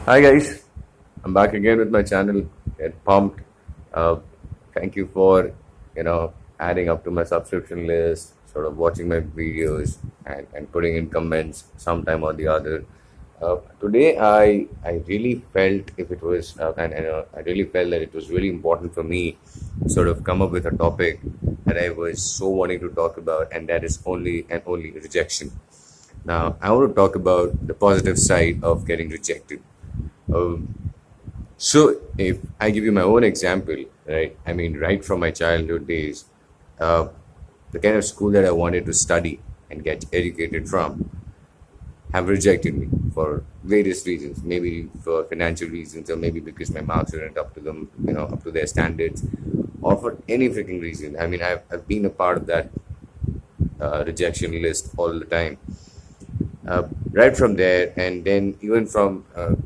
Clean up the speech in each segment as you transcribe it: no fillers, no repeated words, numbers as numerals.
Hi guys, I'm back again with my channel. Get pumped. Uh, Thank you for adding up to my subscription list, sort of watching my videos and putting in comments sometime or the other. Today I really felt if it was I really felt that it was really important for me to sort of come up with a topic that I was so wanting to talk about, and that is only and only rejection. Now I want to talk about the positive side of getting rejected. Um, so, if I give you my own example, right? I mean, right from my childhood days, uh, the kind of school that I wanted to study and get educated from have rejected me for various reasons. Maybe for financial reasons, or maybe because my marks weren't up to them, up to their standards, or for any freaking reason. I mean, I've been a part of that rejection list all the time. Right from there, and then even from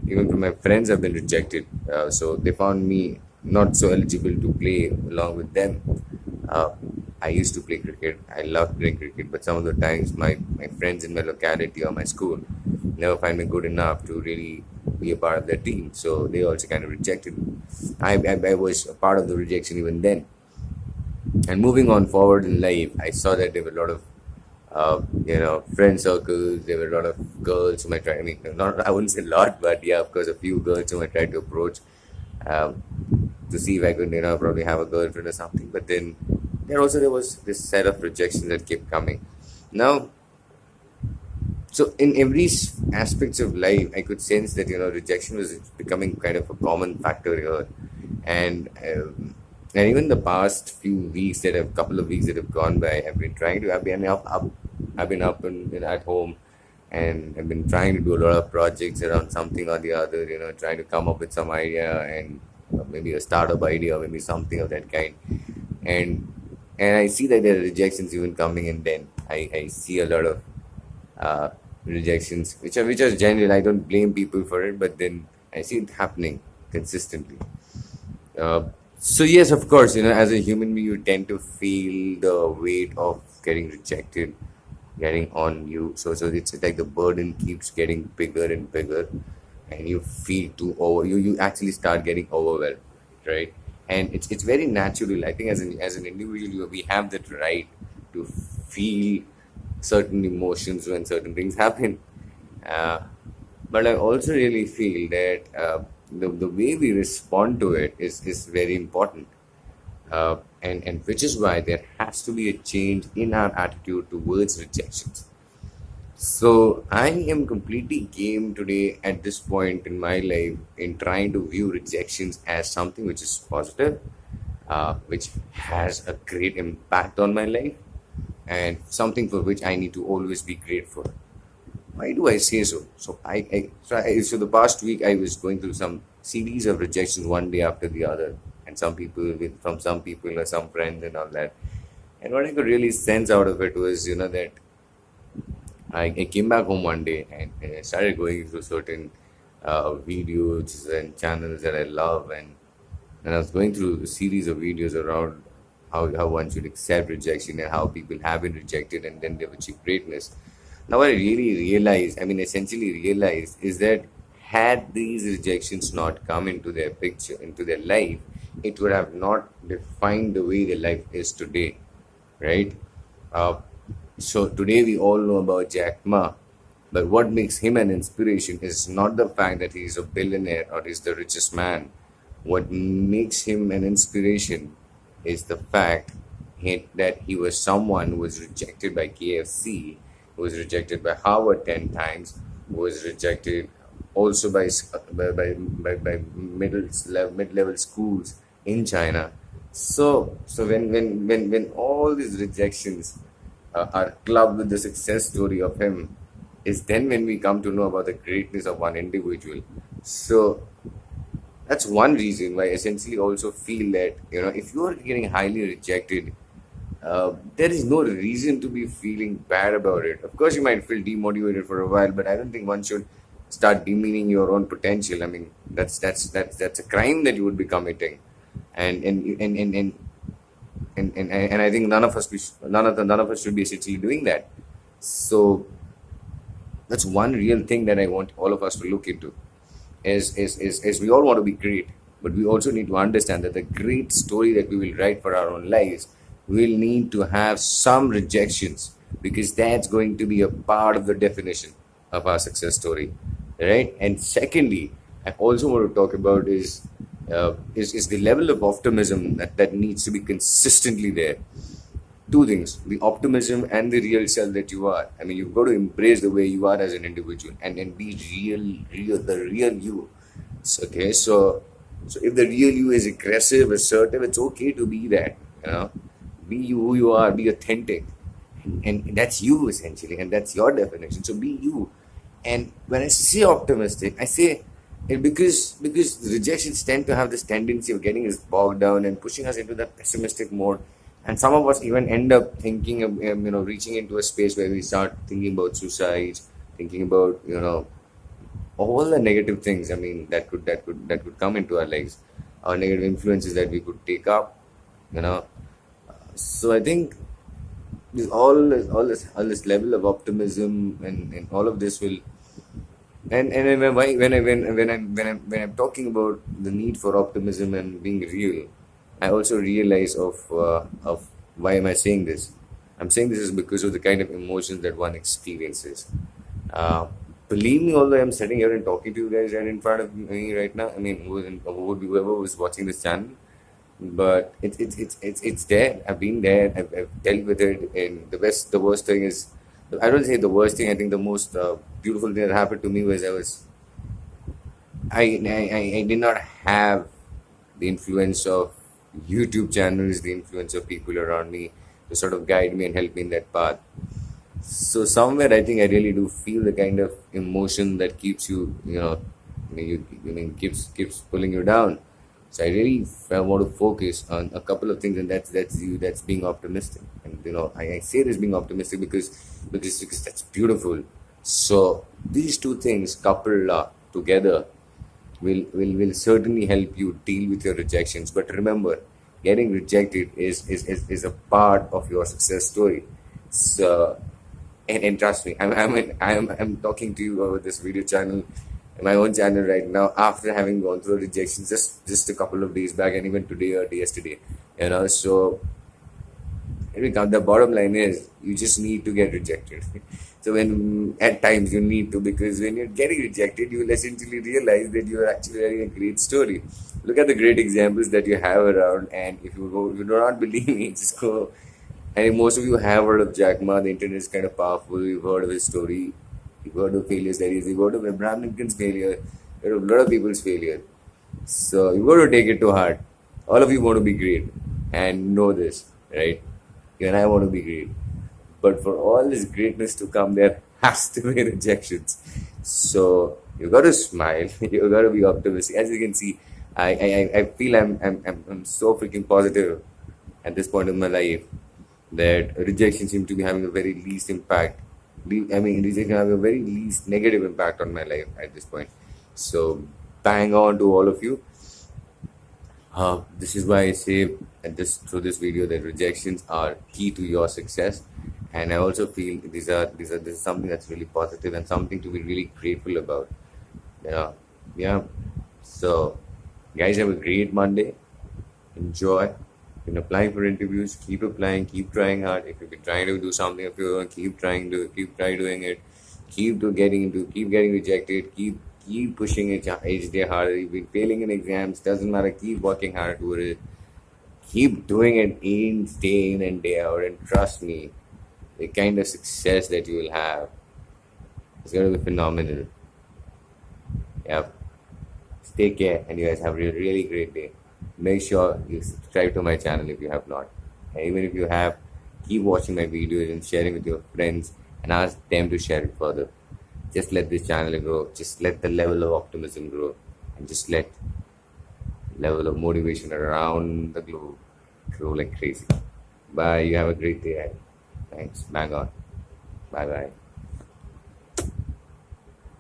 my friends have been rejected, so they found me not so eligible to play along with them. uh, I used to play cricket. I love playing cricket, but some of the times my friends in my locality or my school never find me good enough to really be a part of their team, so they also kind of rejected me. I was a part of the rejection even then. And moving on forward in life, I saw that there were a lot of friend circles. There were a lot of girls whom I tried. I mean, not I wouldn't say a lot, but yeah, of course, a few girls whom I tried to approach um, to see if I could, probably have a girlfriend or something. But then there was this set of rejection that kept coming. Now, so in every aspects of life, I could sense that rejection was becoming kind of a common factor here, and even the past few weeks that have couple of weeks that have gone by, I've been I've been up and at home, and I've been trying to do a lot of projects around something or the other, trying to come up with some idea, and maybe a startup idea or maybe something of that kind. And and I see that there are rejections even coming, and then I see a lot of uh, rejections, which are general. I don't blame people for it, but then I see it happening consistently. Uh, so yes, of course, as a human being, you tend to feel the weight of getting rejected, getting on you. So it's like the burden keeps getting bigger and bigger, and you feel too over. You actually start getting overwhelmed, right? And it's very natural. I think as an individual, we have that right to feel certain emotions when certain things happen. Uh, but I also really feel that the way we respond to it is very important. And which is why there has to be a change in our attitude towards rejections. So I am completely game today at this point in my life in trying to view rejections as something which is positive, which has a great impact on my life, and something for which I need to always be grateful. Why do I say so? So the past week I was going through some series of rejections one day after the other, and from some people or some friends and all that. And what I could really sense out of it was, that I came back home one day, and I started going through certain videos and channels that I love, and I was going through a series of videos around how one should accept rejection and how people have been rejected and then they've achieved greatness. Now, what I really realized, I mean, essentially realized, is that had these rejections not come into their picture, into their life, it would have not defined the way their life is today, right? Uh, so today we all know about Jack Ma, but what makes him an inspiration is not the fact that he's a billionaire or he's the richest man. What makes him an inspiration is the fact that he was someone who was rejected by KFC, who was rejected by Harvard 10 times, who was rejected also by mid-level schools in China. So when all these rejections are clubbed with the success story of him, is then when we come to know about the greatness of one individual. So that's one reason why I essentially also feel that if you are getting highly rejected, there is no reason to be feeling bad about it. Of course, you might feel demotivated for a while, but I don't think one should start demeaning your own potential. I mean, that's a crime that you would be committing, and I think none of us should be essentially doing that. So that's one real thing that I want all of us to look into. is we all want to be great, but we also need to understand that the great story that we will write for our own lives will need to have some rejections, because that's going to be a part of the definition of our success story, right? And secondly, I also want to talk about is the level of optimism that needs to be consistently there. Two things: the optimism and the real self that you are. I mean, you've got to embrace the way you are as an individual, and be the real you. Okay, so if the real you is aggressive, assertive, it's okay to be that. You know, be you who you are, be authentic, and that's you essentially, and that's your definition. So be you. And when I say optimistic, I say it because rejections tend to have this tendency of getting us bogged down and pushing us into that pessimistic mode, and some of us even end up thinking of reaching into a space where we start thinking about suicide, thinking about all the negative things. I mean, that could come into our lives, or negative influences that we could take up. You know, so I think all this level of optimism and all of this will, and when I'm talking about the need for optimism and being real, I also realize of why am I saying this. I'm saying this is because of the kind of emotions that one experiences. uh, Believe me, although I'm sitting here and talking to you guys right in front of me right now, I mean, whoever was watching this channel, but it's there. I've been there. I've dealt with it. And the worst thing is, I don't say the worst thing. I think the most beautiful thing that happened to me was I did not have the influence of YouTube channels, the influence of people around me to sort of guide me and help me in that path. So somewhere I think I really do feel the kind of emotion that keeps you, keeps pulling you down. So I want to focus on a couple of things, and that's being optimistic. And I say this being optimistic because that's beautiful. So these two things coupled together will certainly help you deal with your rejections. But remember, getting rejected is a part of your success story. So, and trust me, I'm talking to you over this video channel, my own channel right now, after having gone through rejections just a couple of days back, and even today or yesterday. So the bottom line is you just need to get rejected. So when at times you need to, because when you're getting rejected, you will essentially realize that you are actually writing a great story. Look at the great examples that you have around, and if you do not believe me, just go. I think most of you have heard of Jack Ma. The internet is kind of powerful. You've heard of his story. You've heard of failure studies. You've heard of Abraham Lincoln's failure. You've heard of a lot of people's failure. So you've got to take it to heart. All of you want to be great, and know this, right? You and I want to be great. But for all this greatness to come, there has to be rejections. So you got to smile. You got to be optimistic. As you can see, I feel I'm so freaking positive at this point in my life that rejection seems to be having a very least impact. I mean, rejection having a very least negative impact on my life at this point. So bang on to all of you. This is why I say through this video that rejections are key to your success, and I also feel this is something that's really positive and something to be really grateful about. Yeah. So, guys, have a great Monday. Enjoy. Been applying for interviews. Keep applying. Keep trying hard. If you've been trying to do something of your own, keep try doing it. Keep getting rejected. Keep pushing it each day harder. You've been failing in exams, doesn't matter. Keep working hard toward it. Keep doing it day in and day out, and trust me, the kind of success that you will have is going to be phenomenal. Yeah. Take care, and you guys have a really great day. Make sure you subscribe to my channel if you have not. And even if you have, keep watching my videos and sharing with your friends, and ask them to share it further. Just let this channel grow. Just let the level of optimism grow, and just let level of motivation around the globe grow like crazy. Bye. You have a great day ahead. Thanks. Bang on. Bye bye.